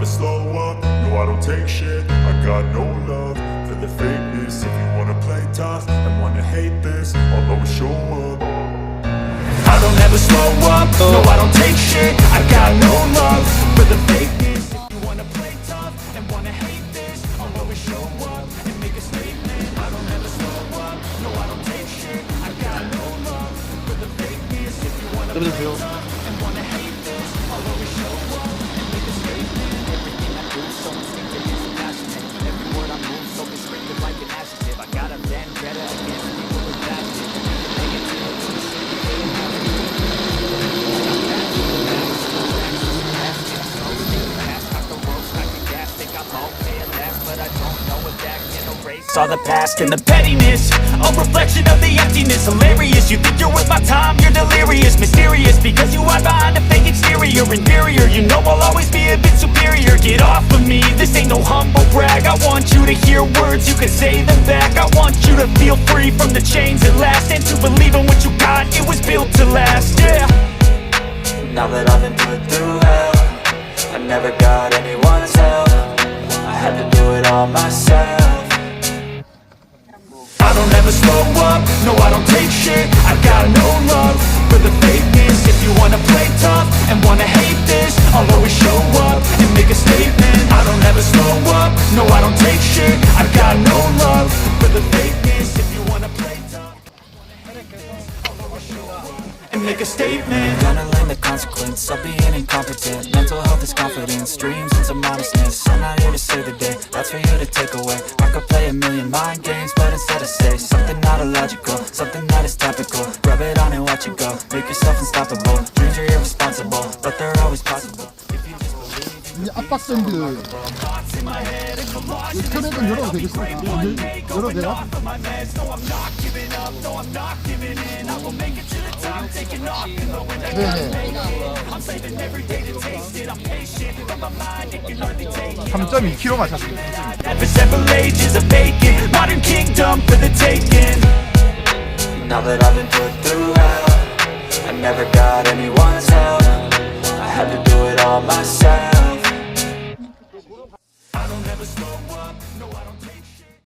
never slow up, no I don't take shit. I got no love for the fakeness. If you wanna play tough and wanna hate this, I'll always show up. I don't ever slow up, no I don't take shit. I got no love for the fakeness. If you wanna play tough and wanna hate this, I'll always show up and make a statement. I don't ever slow up, no I don't take shit. I got no love for the fakeness. If you wanna play tough and wanna hate this, I'll always show up and make a statement. Everything I do is so instinctive, it's passionate. Every word I move so descriptive like an adjective. I got a vendetta against people who backed it. Saw the past and the pettiness, a reflection of the emptiness. Hilarious, you think you're worth my time, you're delirious. Mysterious, because you hide behind a fake exterior. Inferior, you know I'll always be a bit superior. Get off of me, this ain't no humble brag. I want you to hear words, you can say them back. I want you to feel free from the chains at last, and to believe in what you got, it was built to last, yeah. Now that I've been put through hell, I never got anyone's help. I had to do it all myself. I don't ever slow up, no I don't take shit. I got no love for the fakeness. If you wanna play tough and wanna hate this, I'll always show up and make a statement. I don't ever slow up, no I don't take shit. I got no love for the fakeness. If you wanna play tough I'll always show up and make a statement. Gonna learn the consequence of being incompetent. Mental health is confidence, dreams into modestness. I'm not here to save the day, that's for you to take away. I could play a million mind games, but instead I say something not illogical, something that is topical. Rub it on and watch it go, make yourself unstoppable. Dreams are irresponsible, but they're always possible. If you just believe 이 압박밴드 인터넷은 열어도 되겠습니까? 열어도 돼요? 네네 3.2kg만 찼습니다. For several ages of vacant modern kingdom for the taking. now that I've been put through hell, I never got anyone's help. I had to do it all myself. I don't ever slow up, no I don't take